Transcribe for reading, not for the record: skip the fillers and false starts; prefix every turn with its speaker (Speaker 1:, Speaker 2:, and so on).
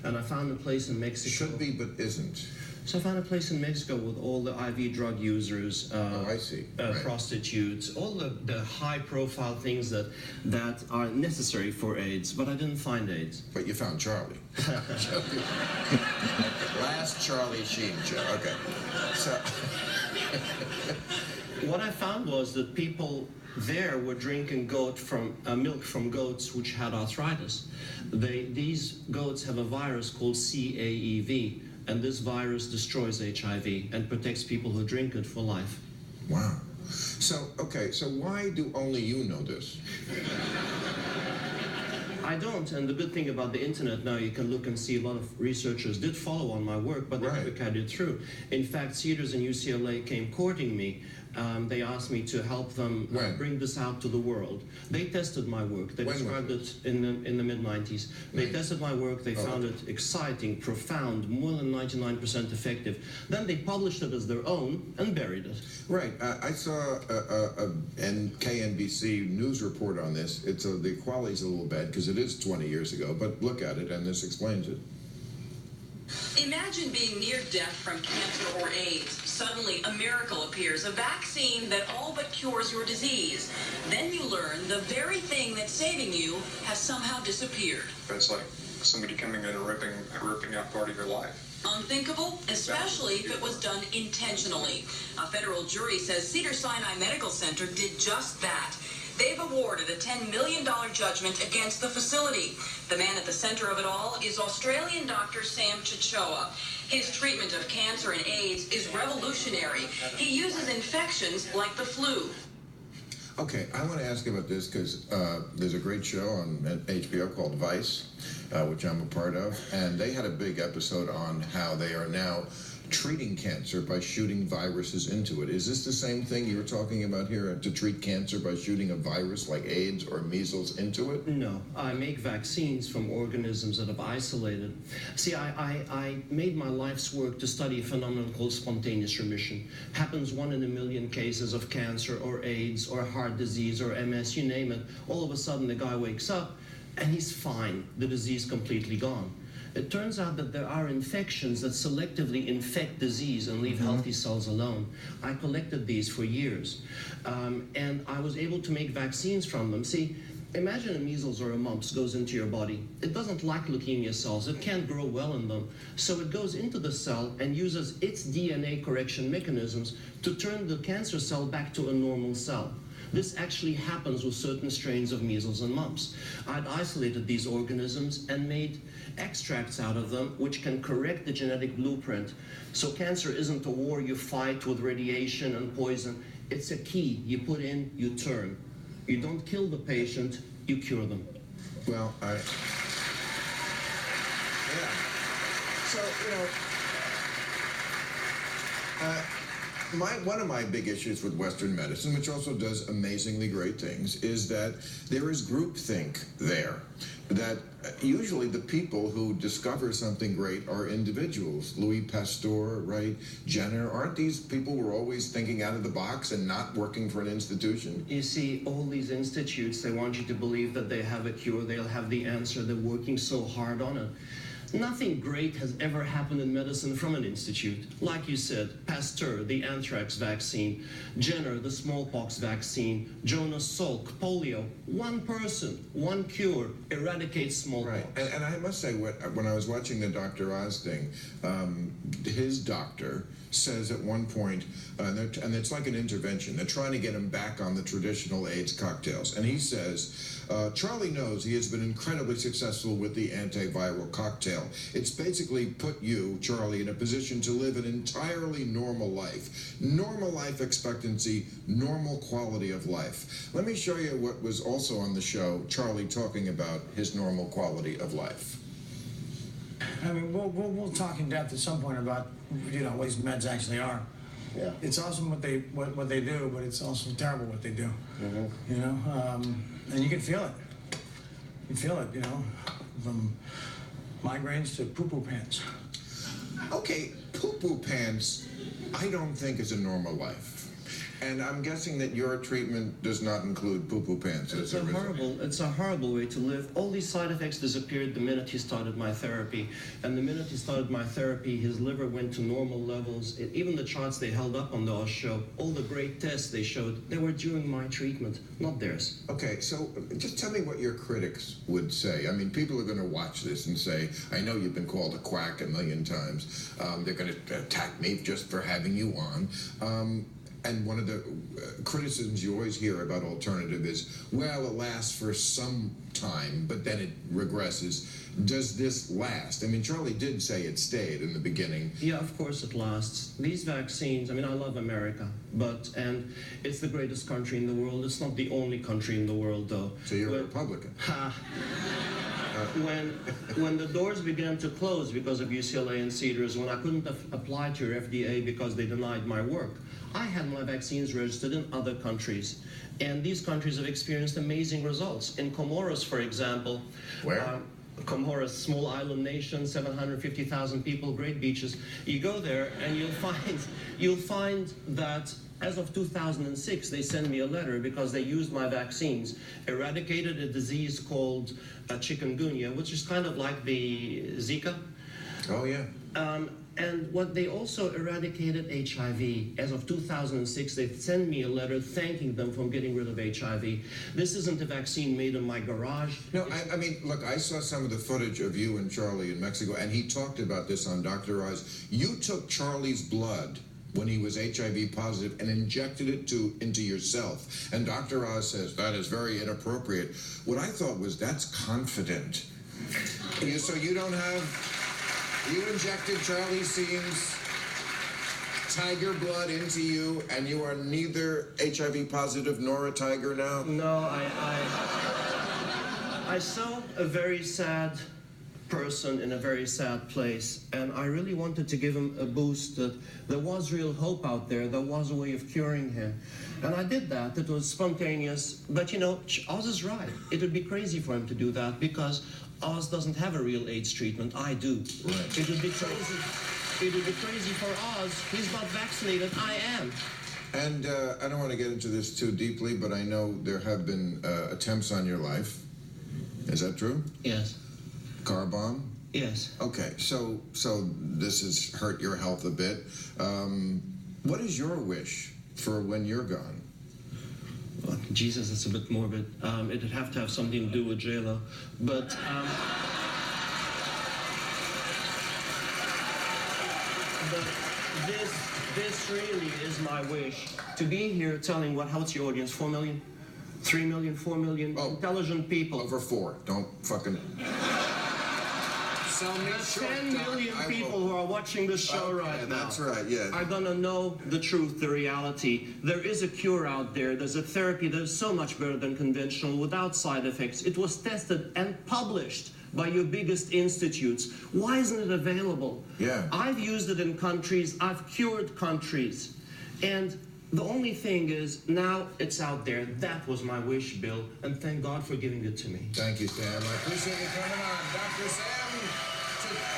Speaker 1: And I found a place in Mexico.
Speaker 2: Should be, but isn't.
Speaker 1: So I found a place in Mexico with all the IV drug users,
Speaker 2: I see. Right.
Speaker 1: prostitutes, all the high-profile things that are necessary for AIDS, but I didn't find AIDS.
Speaker 2: But you found Charlie. Last Charlie Sheen show. Okay. So
Speaker 1: what I found was that people there were drinking milk from goats which had arthritis. These goats have a virus called CAEV. And this virus destroys HIV and protects people who drink it for life.
Speaker 2: Wow. So why do only you know this?
Speaker 1: I don't, and the good thing about the internet now, you can look and see a lot of researchers did follow on my work, but they never carried it through. In fact, Cedars and UCLA came courting me. They asked me to help them bring this out to the world. They tested my work. They described it in the mid-90s. They tested my work. They found it exciting, profound, more than 99% effective. Then they published it as their own and buried it.
Speaker 2: Right. I saw a KNBC news report on this. The quality's a little bad because it is 20 years ago, but look at it, and this explains it.
Speaker 3: Imagine being near death from cancer or AIDS. Suddenly, a miracle appears, a vaccine that all but cures your disease. Then you learn the very thing that's saving you has somehow disappeared.
Speaker 4: It's like somebody coming in and ripping out part of your life.
Speaker 3: Unthinkable, especially if it was done intentionally. A federal jury says Cedars-Sinai Medical Center did just that. They've awarded a $10 million judgment against the facility. The man at the center of it all is Australian Dr. Sam Chichoa. His treatment of cancer and AIDS is revolutionary. He uses infections like the flu.
Speaker 2: Okay, I want to ask you about this because there's a great show on HBO called Vice, which I'm a part of, and they had a big episode on how they are now treating cancer by shooting viruses into it. Is this the same thing you were talking about here, to treat cancer by shooting a virus like AIDS or measles into it?
Speaker 1: No, I make vaccines from organisms that have isolated. See, I made my life's work to study a phenomenon called spontaneous remission. Happens 1 in a million cases of cancer or AIDS or heart disease or MS, you name it. All of a sudden the guy wakes up and he's fine, the disease completely gone. It turns out that there are infections that selectively infect disease and leave healthy cells alone. I collected these for years, and I was able to make vaccines from them. See, imagine a measles or a mumps goes into your body. It doesn't like leukemia cells. It can't grow well in them. So it goes into the cell and uses its DNA correction mechanisms to turn the cancer cell back to a normal cell. This actually happens with certain strains of measles and mumps. I'd isolated these organisms and made extracts out of them which can correct the genetic blueprint. So cancer isn't a war you fight with radiation and poison. It's a key you put in, you turn. You don't kill the patient, you cure them.
Speaker 2: Well, yeah. So, one of my big issues with Western medicine, which also does amazingly great things, is that there is groupthink there. That usually the people who discover something great are individuals. Louis Pasteur, right? Jenner. Aren't these people who are always thinking out of the box and not working for an institution?
Speaker 1: You see, all these institutes, they want you to believe that they have a cure, they'll have the answer, they're working so hard on it. Nothing great has ever happened in medicine from an institute. Like you said, Pasteur, the anthrax vaccine, Jenner, the smallpox vaccine, Jonas Salk, polio. One person, one cure, eradicates smallpox.
Speaker 2: Right, and I must say, when I was watching the Dr. Oz thing, his doctor says at one point, and it's like an intervention, they're trying to get him back on the traditional AIDS cocktails. And he says, Charlie knows he has been incredibly successful with the antiviral cocktail. It's basically put you, Charlie, in a position to live an entirely normal life. Normal life expectancy, normal quality of life. Let me show you what was also on the show, Charlie talking about his normal quality of life.
Speaker 5: I mean, we'll talk in depth at some point about, what these meds actually are.
Speaker 1: Yeah.
Speaker 5: It's awesome what they do, but it's also terrible what they do.
Speaker 1: Mm-hmm.
Speaker 5: And you can feel it. You feel it, from migraines to poo-poo pants.
Speaker 2: Okay, poo-poo pants, I don't think is a normal life. And I'm guessing that your treatment does not include poo-poo pants as a result.
Speaker 1: It's a horrible way to live. All these side effects disappeared the minute he started my therapy. And the minute he started my therapy, his liver went to normal levels. Even the charts they held up on those show, all the great tests they showed, they were during my treatment, not theirs.
Speaker 2: Okay, so just tell me what your critics would say. I mean, people are going to watch this and say, I know you've been called a quack a million times. They're going to attack me just for having you on. And one of the criticisms you always hear about alternative is, well, it lasts for some time, but then it regresses. Does this last? I mean, Charlie did say it stayed in the beginning.
Speaker 1: Yeah, of course it lasts. These vaccines, I mean, I love America, and it's the greatest country in the world. It's not the only country in the world, though.
Speaker 2: So you're a Republican.
Speaker 1: When the doors began to close because of UCLA and Cedars, when I couldn't apply to your FDA because they denied my work, I had my vaccines registered in other countries. And these countries have experienced amazing results. In Comoros, for example.
Speaker 2: Where?
Speaker 1: Comoros, small island nation, 750,000 people, great beaches. You go there and you'll find that as of 2006, they sent me a letter because they used my vaccines, eradicated a disease called chikungunya, which is kind of like the Zika.
Speaker 2: Oh, yeah.
Speaker 1: And what they also eradicated HIV. As of 2006, they sent me a letter thanking them for getting rid of HIV. This isn't a vaccine made in my garage.
Speaker 2: No, I mean, look, I saw some of the footage of you and Charlie in Mexico, and he talked about this on Dr. Oz. You took Charlie's blood when he was HIV positive and injected it into yourself. And Dr. Oz says, that is very inappropriate. What I thought was, that's confident. So you don't have... You injected Charlie Sheen's tiger blood into you, and you are neither HIV positive nor a tiger now?
Speaker 1: No, I saw a very sad person in a very sad place, and I really wanted to give him a boost that there was real hope out there, there was a way of curing him. And I did that. It was spontaneous, but you know, Oz is right. It would be crazy for him to do that because Oz doesn't have a real AIDS treatment. I do.
Speaker 2: Right.
Speaker 1: It would be crazy. It would be crazy for Oz. He's not vaccinated. I am.
Speaker 2: And I don't want to get into this too deeply, but I know there have been attempts on your life. Is that true?
Speaker 1: Yes.
Speaker 2: Car bomb?
Speaker 1: Yes.
Speaker 2: Okay, so this has hurt your health a bit. What is your wish for when you're gone?
Speaker 1: Well, Jesus, it's a bit morbid. It'd have to have something to do with J-Lo. But this really is my wish. To be here telling what's your audience, 4 million? 3 million, 4 million intelligent people.
Speaker 2: Over 4. Don't fucking... Sell me short,
Speaker 1: 10 million people who are watching this show right now.
Speaker 2: That's right, yeah.
Speaker 1: Are gonna know the truth, the reality. There is a cure out there. There's a therapy that is so much better than conventional without side effects. It was tested and published by your biggest institutes. Why isn't it available?
Speaker 2: Yeah.
Speaker 1: I've used it in countries. I've cured countries. And the only thing is, now it's out there. That was my wish, Bill, and thank God for giving it to me.
Speaker 2: Thank you, Sam. I appreciate you coming on. Dr. Sam.